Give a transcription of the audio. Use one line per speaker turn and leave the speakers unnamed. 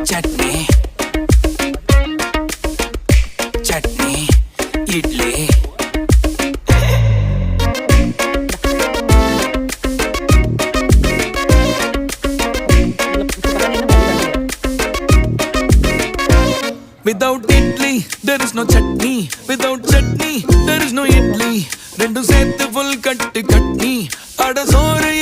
Chutney chutney idli Without idli, there is no chutney. Without chutney, there is no idli. Rendu sethu full katti katni. Ada sore